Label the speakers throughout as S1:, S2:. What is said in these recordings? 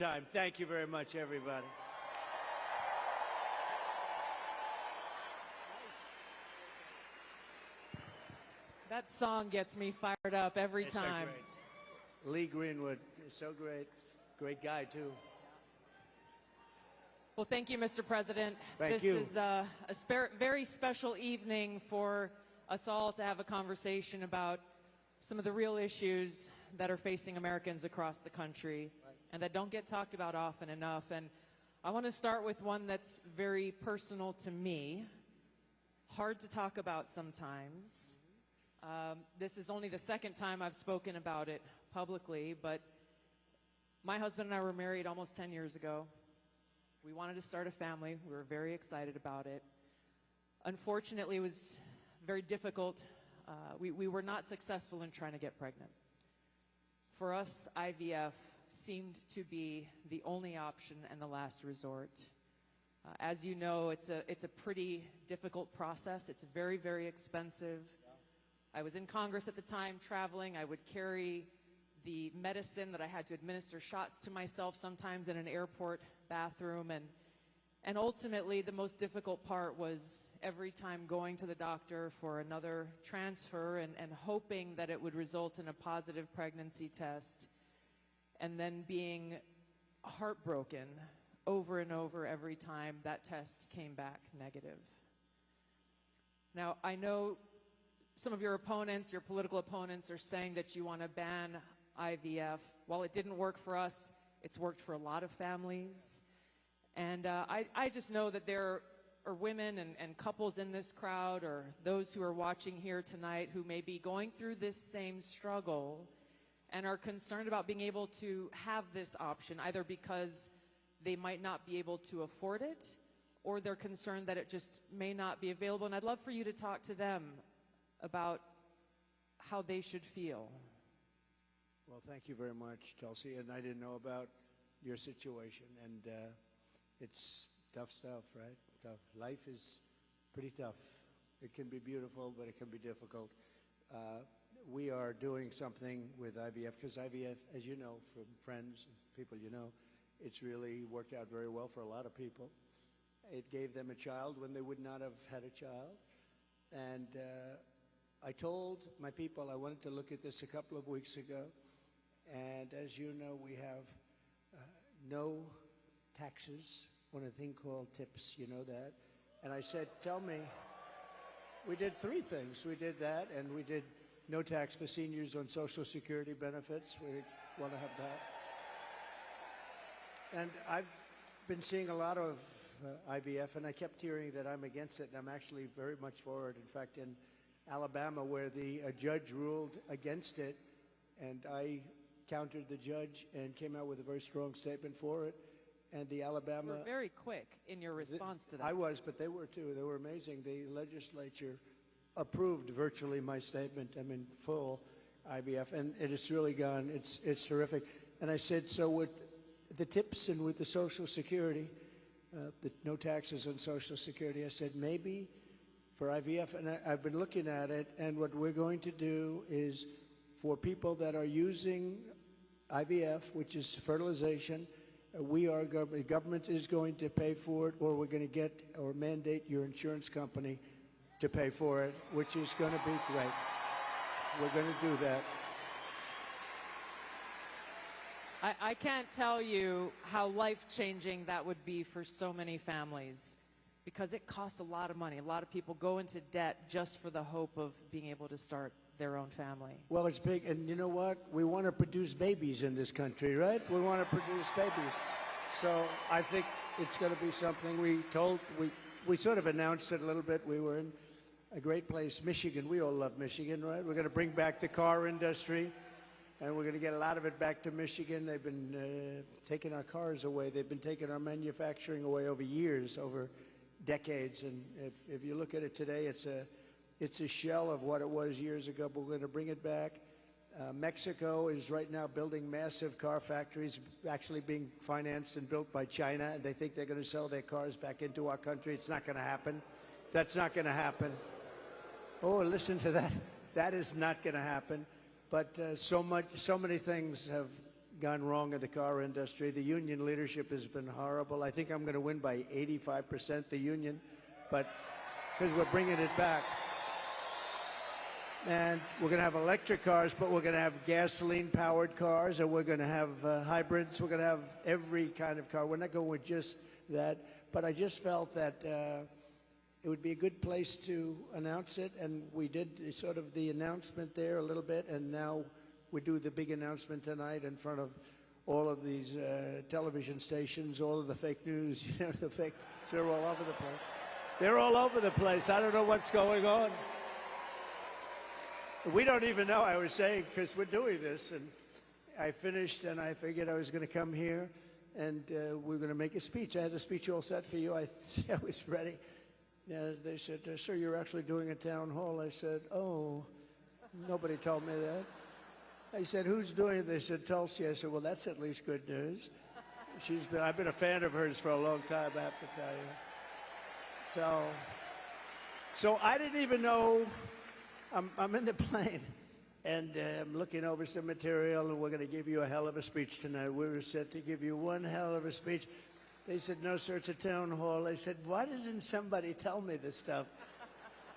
S1: Time. Thank you very much, everybody.
S2: That song gets me fired up every
S1: It's
S2: time.
S1: so great. Lee Greenwood is so great. Great guy, too.
S2: Well, thank you, Mr. President.
S1: Thank you.
S2: This is a very special evening for us all to have a conversation about some of the real issues that are facing Americans across the country and that don't get talked about often enough. And I want to start with one that's very personal to me, hard to talk about sometimes. This is only the second time I've spoken about it publicly, but my husband and I were married almost 10 years ago. We wanted to start a family. We were very excited about it. Unfortunately, it was very difficult. We were not successful in trying to get pregnant. For us, IVF seemed to be the only option and the last resort. As you know, it's a pretty difficult process. It's very, very expensive. I was in Congress at the time, traveling. I would carry the medicine that I had to administer shots to myself sometimes in an airport bathroom. And ultimately, the most difficult part was every time going to the doctor for another transfer and hoping that it would result in a positive pregnancy test, and then being heartbroken over and over every time that test came back negative. Now, I know some of your opponents, your political opponents, are saying that you want to ban IVF. While it didn't work for us, it's worked for a lot of families. And I just know that there are women and couples in this crowd, or those who are watching here tonight, who may be going through this same struggle and are concerned about being able to have this option, either because they might not be able to afford it, or they're concerned that it just may not be available. And I'd love for you to talk to them about how they should feel.
S1: Well, thank you very much, Chelsea. And I didn't know about your situation. And it's tough stuff, right? Tough. Life is pretty tough. It can be beautiful, but it can be difficult. We are doing something with IVF, because IVF, as you know, from friends and people you know, it's really worked out very well for a lot of people. It gave them a child when they would not have had a child. And I told my people I wanted to look at this a couple of weeks ago. And as you know, we have no taxes on a thing called tips. You know that? And I said, tell me, we did three things. We did that, and we did no tax for seniors on Social Security benefits. We want to have that. And I've been seeing a lot of IVF, and I kept hearing that I'm against it, and I'm actually very much for it. In fact, in Alabama, where the judge ruled against it, and I countered the judge and came out with a very strong statement for it. And the Alabama...
S2: You were very quick in your response to that.
S1: I was, but they were too. They were amazing. The legislature approved virtually my statement. I mean, full IVF, and it has really gone. It's terrific. And I said, so with the tips and with the Social Security, the no taxes on Social Security, I said maybe for IVF, and I've been looking at it, and what we're going to do is for people that are using IVF, which is fertilization, the government is going to pay for it, or we're going to get or mandate your insurance company to pay for it, which is going to be great. We're going to do that.
S2: I can't tell you how life-changing that would be for so many families, because it costs a lot of money. A lot of people go into debt just for the hope of being able to start their own family.
S1: Well, it's big, and you know what? We want to produce babies in this country, right? We want to produce babies. So I think it's going to be something we sort of announced it a little bit. We were in a great place, Michigan. We all love Michigan, right? We're going to bring back the car industry, and we're going to get a lot of it back to Michigan. They've been taking our cars away. They've been taking our manufacturing away over years, over decades. And if you look at it today, it's a shell of what it was years ago, but we're going to bring it back. Mexico is right now building massive car factories, actually being financed and built by China, and they think they're going to sell their cars back into our country. It's not going to happen. That's not going to happen. Oh, listen to that. That is not going to happen. But so many things have gone wrong in the car industry. The union leadership has been horrible. I think I'm going to win by 85%, the union, but because we're bringing it back. And we're going to have electric cars, but we're going to have gasoline-powered cars, and we're going to have hybrids. We're going to have every kind of car. We're not going with just that. But I just felt that it would be a good place to announce it, and we did sort of the announcement there a little bit, and now we do the big announcement tonight in front of all of these television stations, all of the fake news, you know, the fake, they're all over the place. They're all over the place. I don't know what's going on. We don't even know, I was saying, because we're doing this, and I finished, and I figured I was going to come here, and we were going to make a speech. I had a speech all set for you. I was ready. They said, sir, you're actually doing a town hall. I said, oh, nobody told me that. I said, who's doing it? They said, Tulsi. I said, well, that's at least good news. I've been a fan of hers for a long time, I have to tell you. So I didn't even know. I'm in the plane, and I'm looking over some material, and we're going to give you a hell of a speech tonight. We were set to give you one hell of a speech. They said, no, sir, it's a town hall. I said, why doesn't somebody tell me this stuff?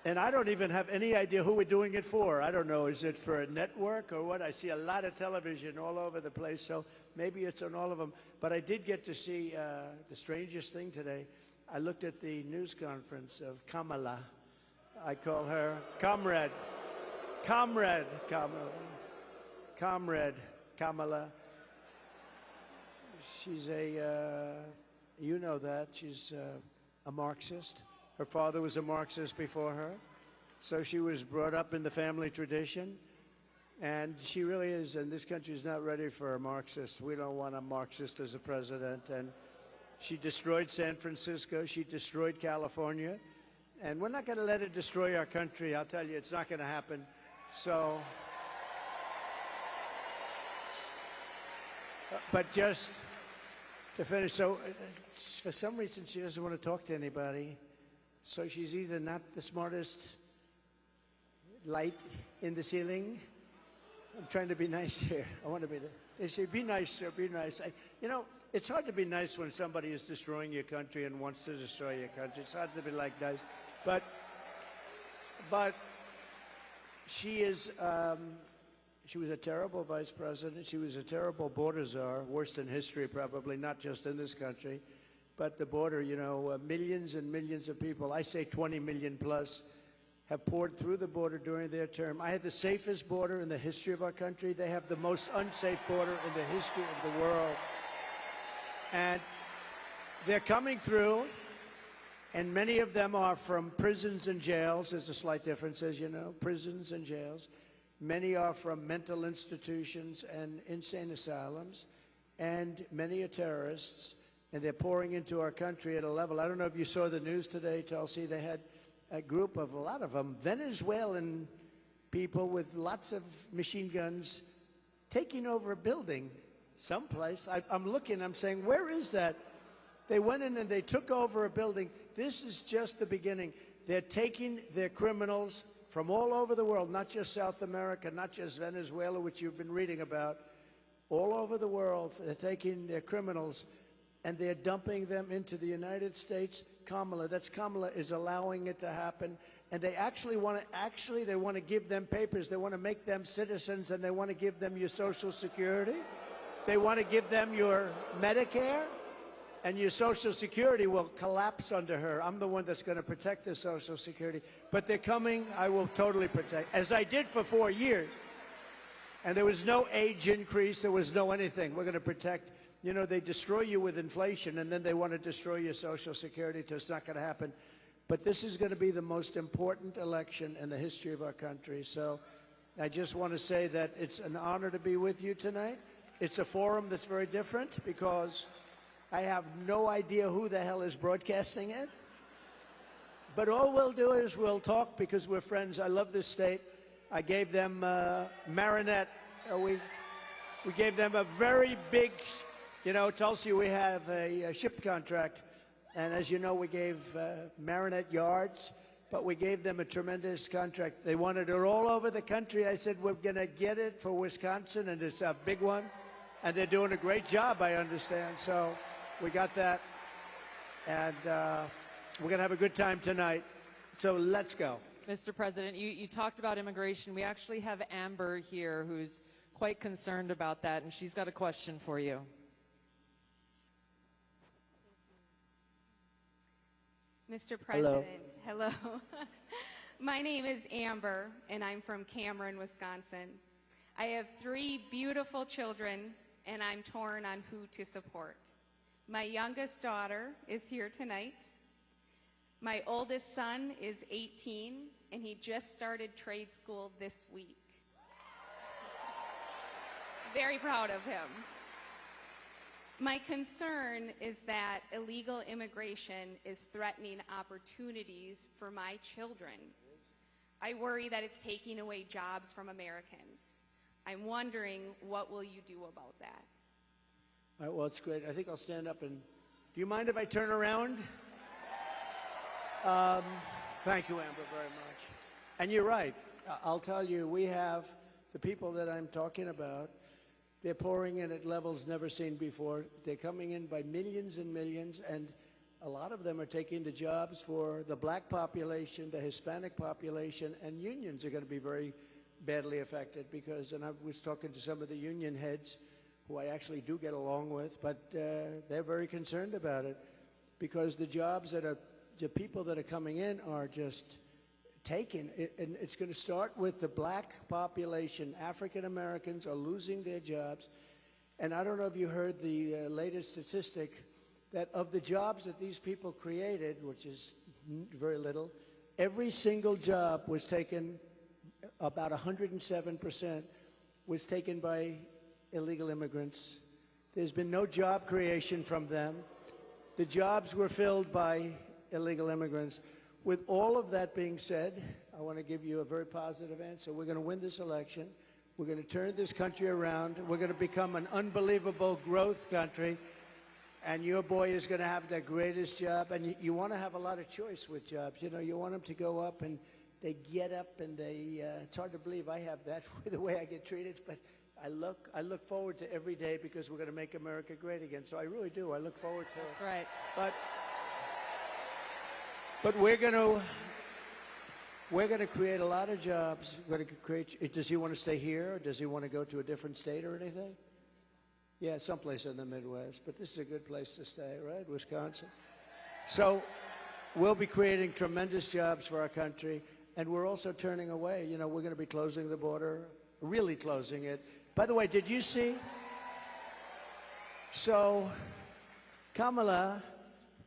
S1: And I don't even have any idea who we're doing it for. I don't know. Is it for a network or what? I see a lot of television all over the place, so maybe it's on all of them. But I did get to see the strangest thing today. I looked at the news conference of Kamala. I call her Comrade Kamala. She's you know that. She's a Marxist. Her father was a Marxist before her. So she was brought up in the family tradition. And she really is, and this country is not ready for a Marxist. We don't want a Marxist as a president. And she destroyed San Francisco. She destroyed California. And we're not going to let it destroy our country. I'll tell you, it's not going to happen. So, but just to finish, so for some reason she doesn't want to talk to anybody. So she's either not the smartest light in the ceiling. I'm trying to be nice here. I want to be. They say, be nice, sir, be nice. You know, it's hard to be nice when somebody is destroying your country and wants to destroy your country. It's hard to be like nice. But she is, she was a terrible vice president. She was a terrible border czar, worst in history probably, not just in this country. But the border, you know, millions and millions of people, I say 20 million plus, have poured through the border during their term. I had the safest border in the history of our country. They have the most unsafe border in the history of the world. And they're coming through. And many of them are from prisons and jails. There's a slight difference, as you know, prisons and jails. Many are from mental institutions and insane asylums. And many are terrorists. And they're pouring into our country at a level. I don't know if you saw the news today, Tulsi. They had a group of, a lot of them, Venezuelan people with lots of machine guns taking over a building someplace. I'm looking, I'm saying, where is that? They went in and they took over a building. This is just the beginning. They're taking their criminals from all over the world, not just South America, not just Venezuela, which you've been reading about, all over the world. They're taking their criminals and they're dumping them into the United States. Kamala is allowing it to happen. And they actually want to give them papers. They want to make them citizens, and they want to give them your Social Security. They want to give them your Medicare. And your Social Security will collapse under her. I'm the one that's going to protect the Social Security. But they're coming, I will totally protect, as I did for 4 years. And there was no age increase, there was no anything. We're going to protect. You know, they destroy you with inflation, and then they want to destroy your Social Security, so it's not going to happen. But this is going to be the most important election in the history of our country. So I just want to say that it's an honor to be with you tonight. It's a forum that's very different because I have no idea who the hell is broadcasting it. But all we'll do is we'll talk because we're friends. I love this state. I gave them Marinette. We gave them a very big, you know, Tulsi, we have a ship contract. And as you know, we gave Marinette yards, but we gave them a tremendous contract. They wanted it all over the country. I said, we're going to get it for Wisconsin, and it's a big one. and they're doing a great job, I understand. So we got that, and we're going to have a good time tonight. So let's go.
S2: Mr. President, you talked about immigration. We actually have Amber here who's quite concerned about that, and she's got a question for you.
S3: Mr. President, hello. My name is Amber, and I'm from Cameron, Wisconsin. I have 3 beautiful children, and I'm torn on who to support. My youngest daughter is here tonight. My oldest son is 18, and he just started trade school this week. Very proud of him. My concern is that illegal immigration is threatening opportunities for my children. I worry that it's taking away jobs from Americans. I'm wondering, what will you do about that?
S1: All right, well, it's great. I think I'll stand up and... Do you mind if I turn around? Thank you, Amber, very much. And you're right. I'll tell you, we have the people that I'm talking about. They're pouring in at levels never seen before. They're coming in by millions and millions, and a lot of them are taking the jobs for the black population, the Hispanic population, and unions are going to be very badly affected because, and I was talking to some of the union heads who I actually do get along with, but they're very concerned about it because the jobs that are, the people that are coming in are just taken, and it's going to start with the black population. African Americans are losing their jobs, and I don't know if you heard the latest statistic that of the jobs that these people created, which is very little, every single job was taken, about 107% was taken by illegal immigrants. There's been no job creation from them. The jobs were filled by illegal immigrants. With all of that being said, I want to give you a very positive answer. We're going to win this election. We're going to turn this country around. We're going to become an unbelievable growth country. And your boy is going to have the greatest job. And you want to have a lot of choice with jobs. You know, you want them to go up and they get up and they, it's hard to believe I have that the way I get treated. But I look forward to every day because we're going to make America great again. So I really do. I look forward to it.
S2: That's right.
S1: But we're going to create a lot of jobs. We're going to create. Does he want to stay here, or does he want to go to a different state or anything? Yeah, someplace in the Midwest. But this is a good place to stay, right? Wisconsin. So we'll be creating tremendous jobs for our country, and we're also turning away. You know, we're going to be closing the border, really closing it. By the way, did you see? So Kamala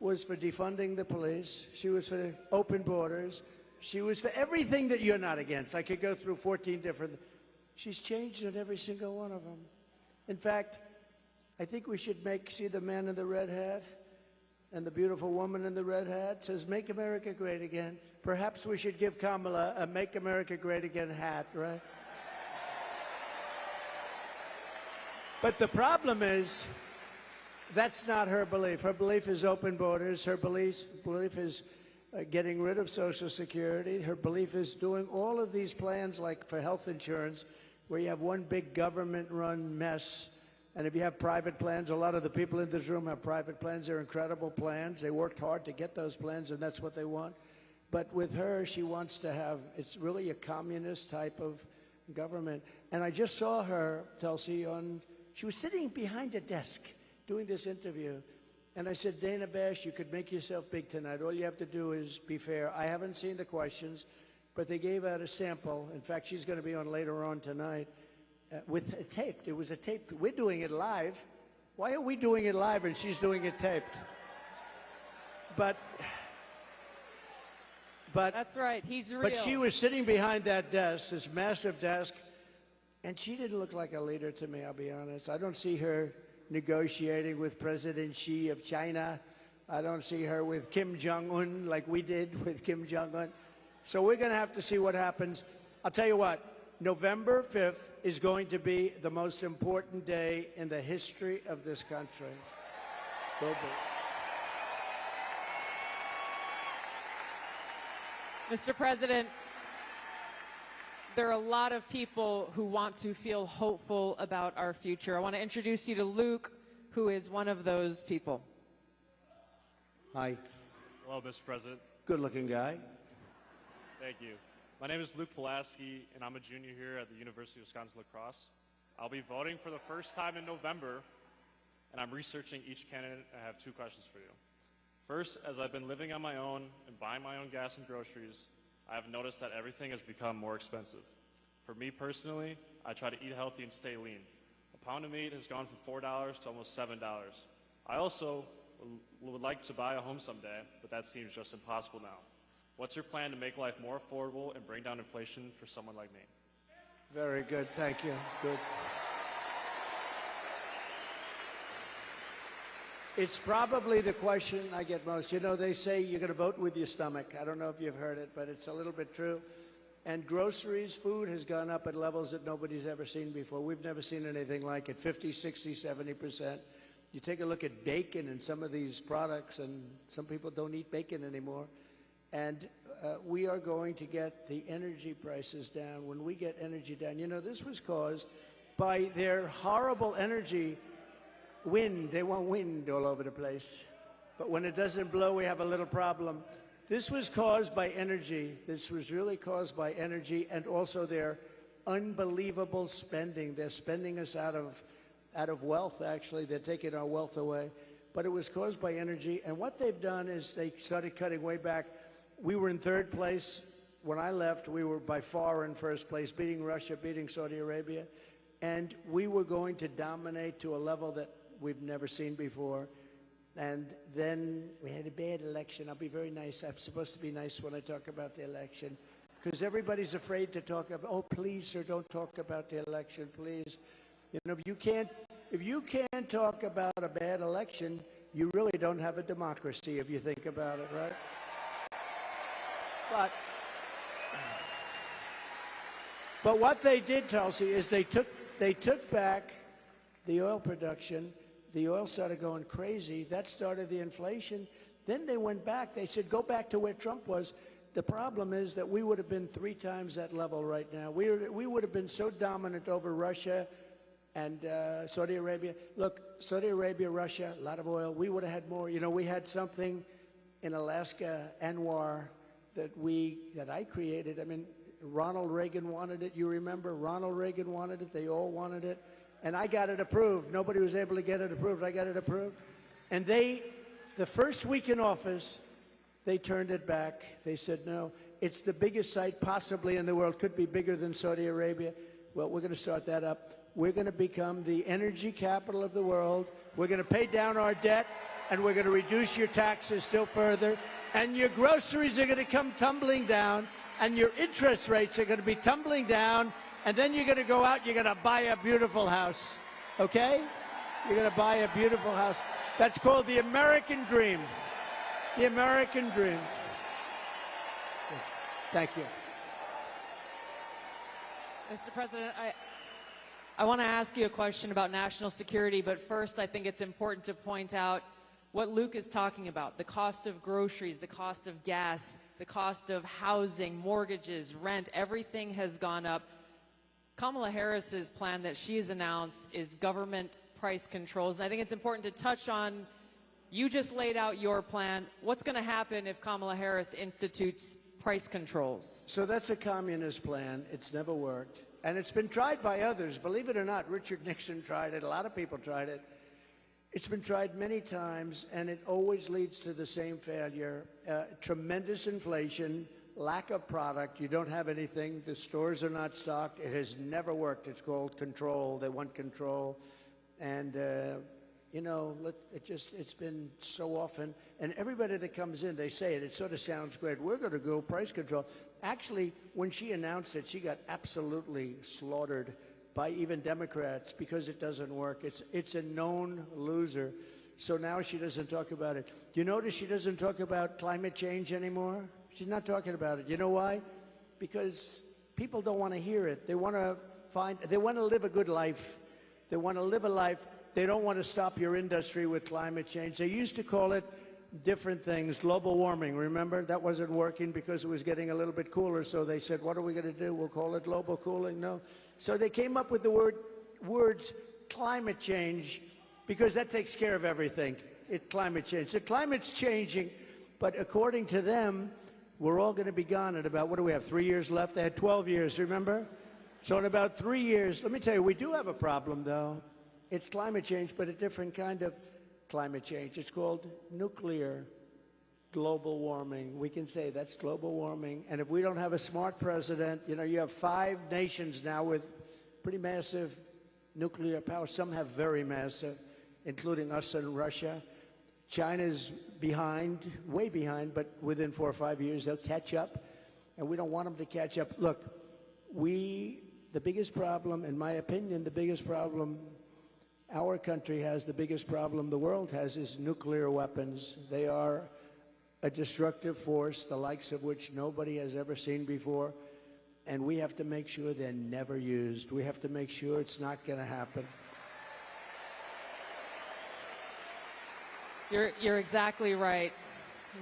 S1: was for defunding the police. She was for open borders. She was for everything that you're not against. I could go through 14 different. She's changed on every single one of them. In fact, I think we should see the man in the red hat and the beautiful woman in the red hat says, "Make America Great Again." Perhaps we should give Kamala a "Make America Great Again" hat, right? But the problem is, that's not her belief. Her belief is open borders. Her belief is getting rid of Social Security. Her belief is doing all of these plans like for health insurance where you have one big government-run mess. And if you have private plans, a lot of the people in this room have private plans. They're incredible plans. They worked hard to get those plans, and that's what they want. But with her, she wants to have, it's really a communist type of government. And I just saw her, Tulsi, she was sitting behind a desk doing this interview. And I said, Dana Bash, you could make yourself big tonight. All you have to do is be fair. I haven't seen the questions, but they gave out a sample. In fact, she's going to be on later on tonight with a taped. It was a tape. We're doing it live. Why are we doing it live and she's doing it taped? But
S2: that's right. He's real.
S1: But she was sitting behind that desk, this massive desk, and she didn't look like a leader to me, I'll be honest. I don't see her negotiating with President Xi of China. I don't see her with Kim Jong-un like we did with Kim Jong-un. So we're going to have to see what happens. I'll tell you what, November 5th is going to be the most important day in the history of this country. Will be.
S2: Mr. President, there are a lot of people who want to feel hopeful about our future. I want to introduce you to Luke, who is one of those people.
S1: Hi.
S4: Hello, Mr. President.
S1: Good-looking guy.
S4: Thank you. My name is Luke Pulaski, and I'm a junior here at the University of Wisconsin-La Crosse. I'll be voting for the first time in November, and I'm researching each candidate. I have two questions for you. First, as I've been living on my own and buying my own gas and groceries, I have noticed that everything has become more expensive. For me personally, I try to eat healthy and stay lean. A pound of meat has gone from $4 to almost $7. I also would like to buy a home someday, but that seems just impossible now. What's your plan to make life more affordable and bring down inflation for someone like me?
S1: Very good. Thank you. Good. It's probably the question I get most. You know, they say you're going to vote with your stomach. I don't know if you've heard it, but it's a little bit true. And groceries, food has gone up at levels that nobody's ever seen before. We've never seen anything like it, 50, 60, 70%. You take a look at bacon and some of these products, and some people don't eat bacon anymore. And we are going to get the energy prices down. When we get energy down, you know, this was caused by their horrible energy wind. They want wind all over the place. But when it doesn't blow, we have a little problem. This was caused by energy. This was really caused by energy and also their unbelievable spending. They're spending us out of wealth, actually. They're taking our wealth away. But it was caused by energy. And what they've done is they started cutting way back. We were in third place. When I left, we were by far in first place, beating Russia, beating Saudi Arabia. And we were going to dominate to a level that we've never seen before. And then we had a bad election. I'll be very nice. I'm supposed to be nice when I talk about the election, because everybody's afraid to talk about, oh, please, sir, don't talk about the election, please. You know, if you can't talk about a bad election, you really don't have a democracy if you think about it, right? But what they did, Tulsi, is they took back the oil production. The oil started going crazy. That started the inflation. Then they went back. They said, go back to where Trump was. The problem is that we would have been 3 times that level right now. We would have been so dominant over Russia and Saudi Arabia. Look, Saudi Arabia, Russia, a lot of oil. We would have had more. You know, we had something in Alaska, Anwar, that I created. I mean, Ronald Reagan wanted it. You remember? Ronald Reagan wanted it. They all wanted it. And I got it approved. Nobody was able to get it approved. I got it approved. And the first week in office, they turned it back. They said, no, it's the biggest site possibly in the world. Could be bigger than Saudi Arabia. Well, we're going to start that up. We're going to become the energy capital of the world. We're going to pay down our debt, and we're going to reduce your taxes still further. And your groceries are going to come tumbling down, and your interest rates are going to be tumbling down. And then you're going to go out, you're going to buy a beautiful house, okay? You're going to buy a beautiful house. That's called the American dream. The American dream. Thank you.
S2: Mr. President, I want to ask you a question about national security, but first I think it's important to point out what Luke is talking about, the cost of groceries, the cost of gas, the cost of housing, mortgages, rent, everything has gone up. Kamala Harris's plan that she's announced is government price controls. And I think it's important to touch on, you just laid out your plan. What's going to happen if Kamala Harris institutes price controls?
S1: So that's a communist plan. It's never worked. And it's been tried by others. Believe it or not, Richard Nixon tried it. A lot of people tried it. It's been tried many times, and it always leads to the same failure. Tremendous inflation, lack of product. You don't have anything. The stores are not stocked. It has never worked. It's called control. They want control. And, you know, it's been so often. And everybody that comes in, they say it. It sort of sounds great. We're going to go price control. Actually, when she announced it, she got absolutely slaughtered by even Democrats because it doesn't work. It's a known loser. So now she doesn't talk about it. Do you notice she doesn't talk about climate change anymore? She's not talking about it. You know why? Because people don't want to hear it. They want to live a good life. They want to live a life. They don't want to stop your industry with climate change. They used to call it different things. Global warming, remember? That wasn't working because it was getting a little bit cooler, so they said, what are we going to do? We'll call it global cooling? No. So they came up with the words climate change, because that takes care of everything. Climate change. The climate's changing, but according to them, we're all going to be gone in about, what do we have, 3 years left? They had 12 years, remember? So in about 3 years, let me tell you, we do have a problem, though. It's climate change, but a different kind of climate change. It's called nuclear global warming. We can say that's global warming. And if we don't have a smart president, you know, you have 5 nations now with pretty massive nuclear power. Some have very massive, including us and Russia. China's behind, way behind, but within 4 or 5 years, they'll catch up. And we don't want them to catch up. Look, the biggest problem, in my opinion, the biggest problem our country has, the biggest problem the world has, is nuclear weapons. They are a destructive force, the likes of which nobody has ever seen before. And we have to make sure they're never used. We have to make sure it's not going to happen.
S2: You're exactly right.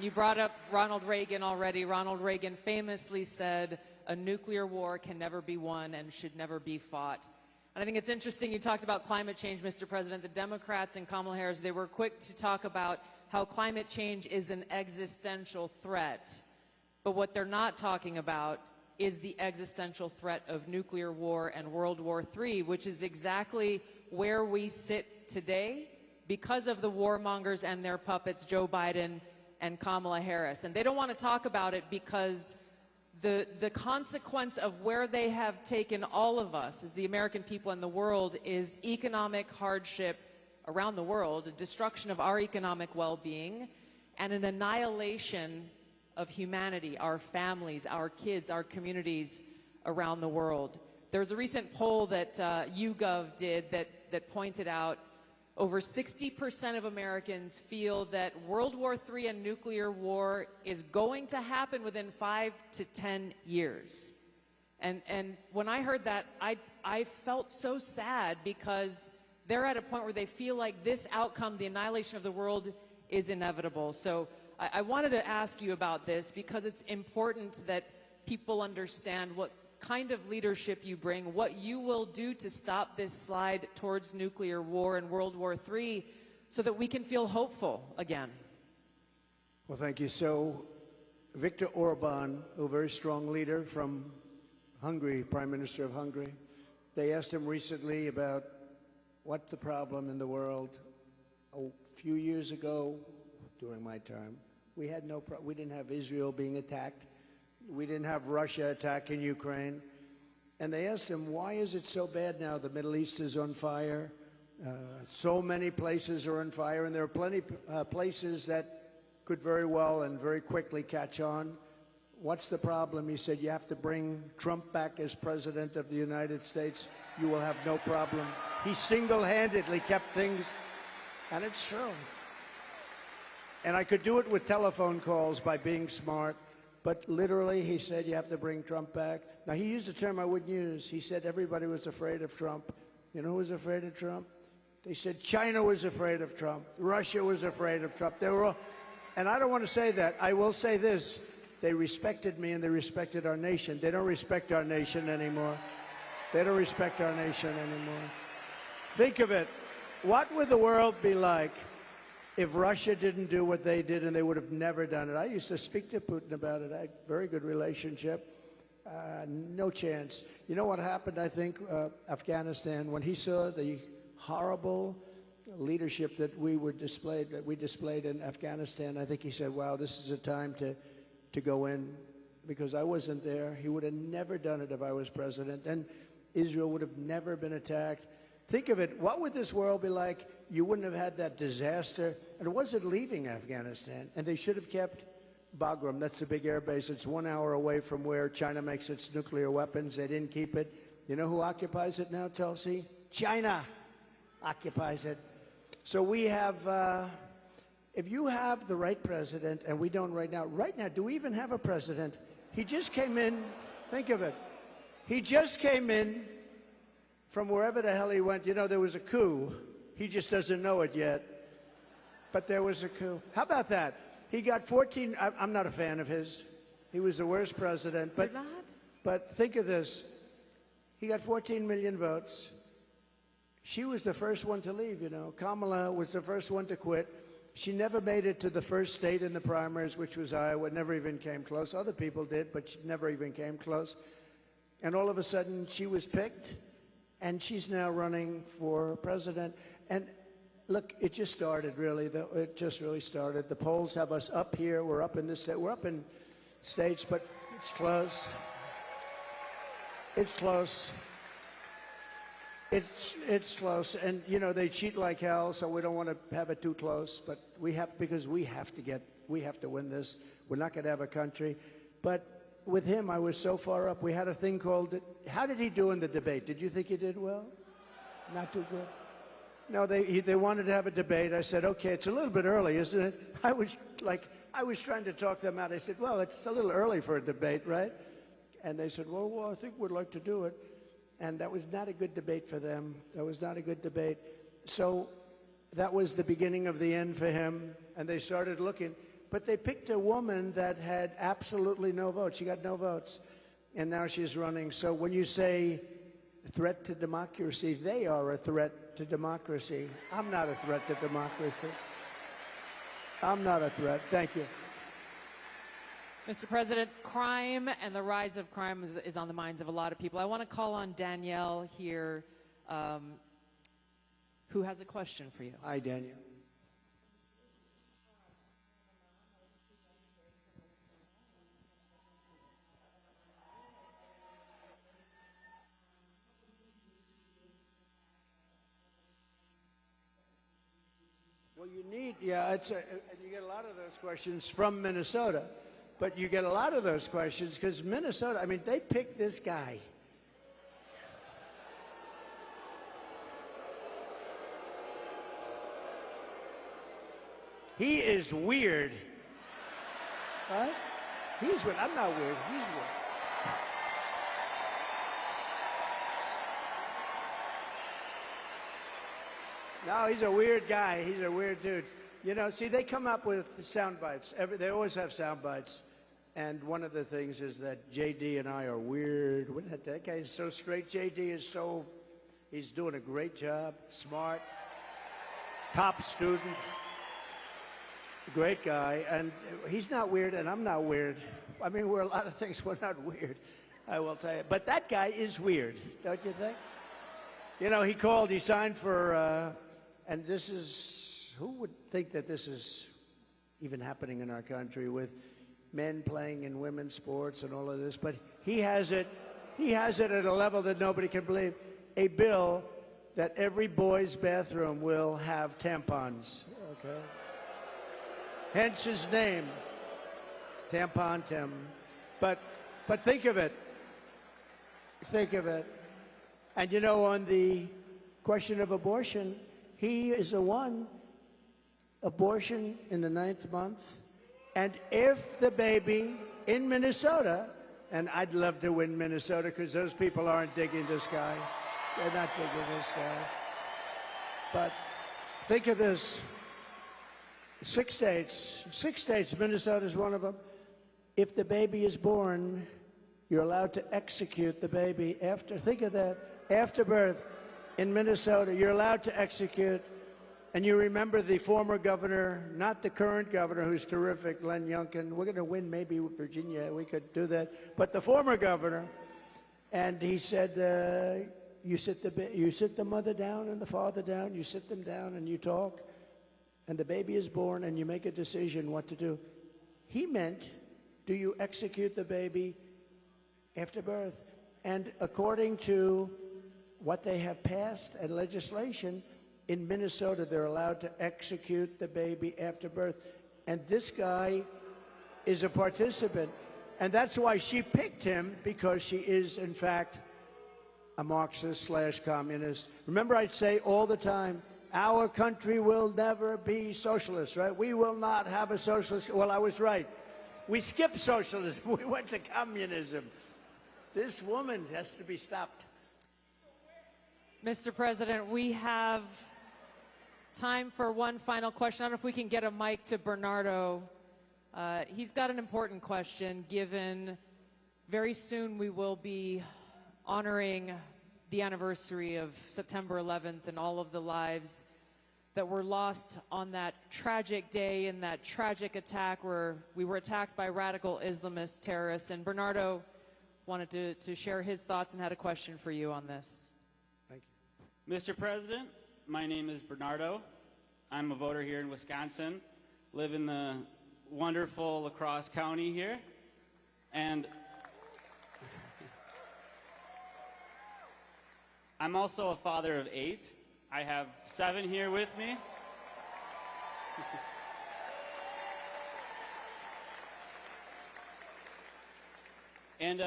S2: You brought up Ronald Reagan already. Ronald Reagan famously said, a nuclear war can never be won and should never be fought. And I think it's interesting you talked about climate change, Mr. President. The Democrats and Kamala Harris, they were quick to talk about how climate change is an existential threat. But what they're not talking about is the existential threat of nuclear war and World War III, which is exactly where we sit today because of the warmongers and their puppets, Joe Biden and Kamala Harris. And they don't want to talk about it because the consequence of where they have taken all of us as the American people and the world is economic hardship around the world, a destruction of our economic well-being, and an annihilation of humanity, our families, our kids, our communities around the world. There was a recent poll that YouGov did that pointed out over 60% of Americans feel that World War III and nuclear war is going to happen within 5 to 10 years. And when I heard that, I felt so sad because they're at a point where they feel like this outcome, the annihilation of the world, is inevitable. So I wanted to ask you about this because it's important that people understand what kind of leadership you bring, what you will do to stop this slide towards nuclear war and World War III so that we can feel hopeful again.
S1: Well, thank you. So, Viktor Orban, a very strong leader from Hungary, Prime Minister of Hungary, they asked him recently about what's the problem in the world. A few years ago, during my term, we didn't have Israel being attacked. We didn't have Russia attacking Ukraine. And they asked him, why is it so bad now? The Middle East is on fire. So many places are on fire, and there are plenty places that could very well and very quickly catch on. What's the problem? He said, you have to bring Trump back as president of the United States. You will have no problem. He single-handedly kept things, and it's true. And I could do it with telephone calls by being smart. But literally, he said, you have to bring Trump back. Now, he used a term I wouldn't use. He said everybody was afraid of Trump. You know who was afraid of Trump? They said China was afraid of Trump. Russia was afraid of Trump. They were all, and I don't want to say that. I will say this. They respected me and they respected our nation. They don't respect our nation anymore. They don't respect our nation anymore. Think of it. What would the world be like if Russia didn't do what they did, and they would have never done it? I used to speak to Putin about it. I had a very good relationship. No chance. You know what happened, I think, Afghanistan, when he saw the horrible leadership that we displayed in Afghanistan, I think he said, wow, this is a time to go in, because I wasn't there. He would have never done it if I was president, and Israel would have never been attacked. Think of it. What would this world be like? You wouldn't have had that disaster. And it wasn't leaving Afghanistan. And they should have kept Bagram. That's a big air base. It's 1 hour away from where China makes its nuclear weapons. They didn't keep it. You know who occupies it now, Tulsi? China occupies it. So we have, if you have the right president, and we don't right now, do we even have a president? He just came in. Think of it. He just came in from wherever the hell he went. You know, there was a coup. He just doesn't know it yet. but there was a coup. How about that? He got 14. I'm not a fan of his. He was the worst president. But,
S2: You're not?
S1: but think of this. He got 14 million votes. She was the first one to leave, you know. Kamala was the first one to quit. She never made it to the first state in the primaries, which was Iowa. Never even came close. Other people did, but she never even came close. And all of a sudden, she was picked, and she's now running for president. And look, it just started, really. It just really started. The polls have us up here. We're up in this. We're up in states, but it's close. It's close. It's close, and you know they cheat like hell, so we don't want to have it too close. But we have, because we have to win this. We're not going to have a country. But with him, I was so far up. We had a thing called. How did he do in the debate? Did you think he did well? Not too good. No, they wanted to have a debate. I said, okay, it's a little bit early, isn't it? I was trying to talk them out. I said, well, it's a little early for a debate, right? And they said, well, I think we'd like to do it. And that was not a good debate for them. That was not a good debate. So that was the beginning of the end for him. And they started looking. But they picked a woman that had absolutely no votes. She got no votes. And now she's running. So when you say threat to democracy, they are a threat to democracy. I'm not a threat to democracy. I'm not a threat. Thank you.
S2: Mr. President, crime and the rise of crime is on the minds of a lot of people. I want to call on Danielle here, who has a question for you.
S1: Hi, Danielle. Well, you need, and you get a lot of those questions from Minnesota. But you get a lot of those questions because Minnesota, I mean, they picked this guy. He is weird. Right? He's weird. I'm not weird. He's weird. No, he's a weird guy. He's a weird dude. You know, see, they come up with sound bites. They always have sound bites. And one of the things is that J.D. and I are weird. That guy is so straight. J.D. is so, he's doing a great job, smart, top student, great guy. And he's not weird, and I'm not weird. I mean, we're a lot of things. We're not weird, I will tell you. But that guy is weird, don't you think? You know, he signed for, and this is, who would think that this is even happening in our country with men playing in women's sports and all of this? But he has it at a level that nobody can believe. A bill that every boy's bathroom will have tampons. Okay. Hence his name, Tampon Tim. But think of it. Think of it. And you know, on the question of abortion, he is the one. Abortion in the 9th month, and if the baby in Minnesota, and I'd love to win Minnesota because those people aren't digging this guy. They're not digging this guy. But think of this. 6 states, Minnesota's one of them. If the baby is born, you're allowed to execute the baby after, think of that, after birth in Minnesota, you're allowed to execute. And you remember the former governor, not the current governor, who's terrific, Glenn Youngkin. We're going to win maybe with Virginia. We could do that. But the former governor, and he said, you sit the mother down and the father down. You sit them down and you talk. And the baby is born and you make a decision what to do. He meant, do you execute the baby after birth? And according to what they have passed and legislation, in Minnesota, they're allowed to execute the baby after birth. And this guy is a participant. And that's why she picked him, because she is, in fact, a Marxist/communist. Remember, I'd say all the time, our country will never be socialist, right? We will not have a socialist. Well, I was right. We skipped socialism. We went to communism. This woman has to be stopped.
S2: Mr. President, we have time for one final question. I don't know if we can get a mic to Bernardo. He's got an important question, given very soon we will be honoring the anniversary of September 11th and all of the lives that were lost on that tragic day and that tragic attack where we were attacked by radical Islamist terrorists. And Bernardo wanted to share his thoughts and had a question for you on this.
S1: Thank you.
S5: Mr. President, my name is Bernardo. I'm a voter here in Wisconsin, live in the wonderful La Crosse County here, and I'm also a father of 8. I have 7 here with me. And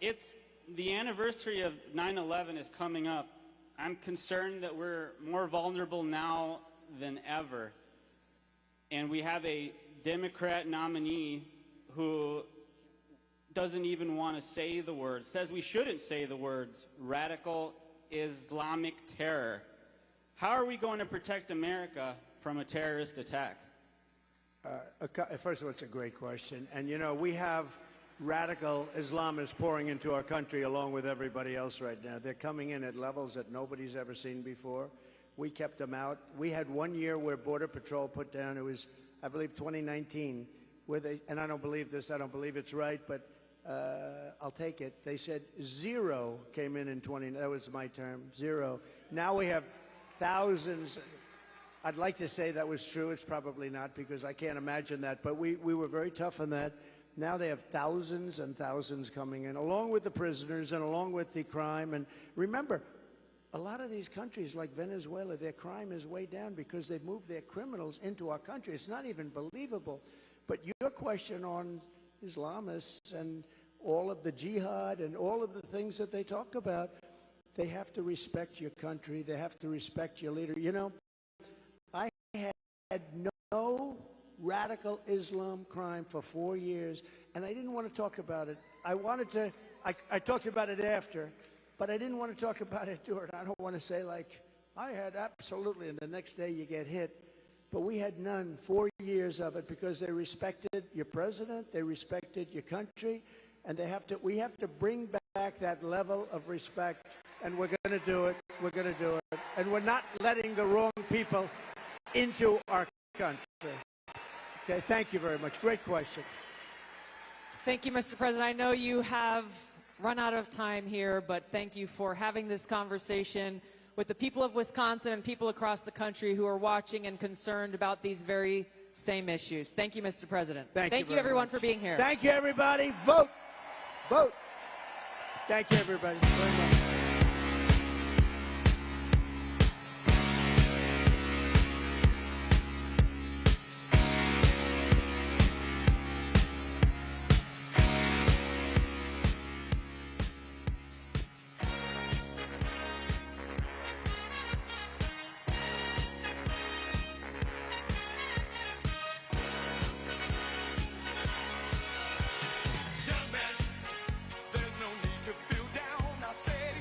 S5: it's the anniversary of 9/11 is coming up. I'm concerned that we're more vulnerable now than ever. And we have a Democrat nominee who doesn't even want to say the words, says we shouldn't say the words, radical Islamic terror. How are we going to protect America from a terrorist attack?
S1: First of all, it's a great question. And, you know, we have radical Islamists pouring into our country along with everybody else right now. They're coming in at levels that nobody's ever seen before. We kept them out. We had 1 year where Border Patrol put down, it was, I believe, 2019, where they, and I don't believe this, I don't believe it's right, but I'll take it. They said 0 came in 20, that was my term, 0. Now we have thousands. I'd like to say that was true. It's probably not, because I can't imagine that. But we were very tough on that. Now they have thousands and thousands coming in, along with the prisoners and along with the crime. And remember, a lot of these countries like Venezuela, their crime is way down because they've moved their criminals into our country. It's not even believable. But your question on Islamists and all of the jihad and all of the things that they talk about, they have to respect your country. They have to respect your leader. You know, I had no radical Islam crime for 4 years, and I didn't want to talk about it. I talked about it after, but I didn't want to talk about it during. I don't want to say like, I had absolutely, and the next day you get hit. But we had none, 4 years of it, because they respected your president, they respected your country, and we have to bring back that level of respect, and we're going to do it. We're going to do it. And we're not letting the wrong people into our country. Okay, thank you very much. Great question.
S2: Thank you, Mr. President. I know you have run out of time here, but thank you for having this conversation with the people of Wisconsin and people across the country who are watching and concerned about these very same issues. Thank you, Mr. President.
S1: Thank you
S2: everyone
S1: much.
S2: for being here.
S1: Thank you, everybody. Vote. Vote. Thank you, everybody, very much.
S6: Young man, there's no need to feel down. I said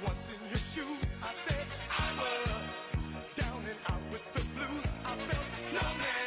S6: once in your shoes. I said I was down and out with the blues. I felt no man.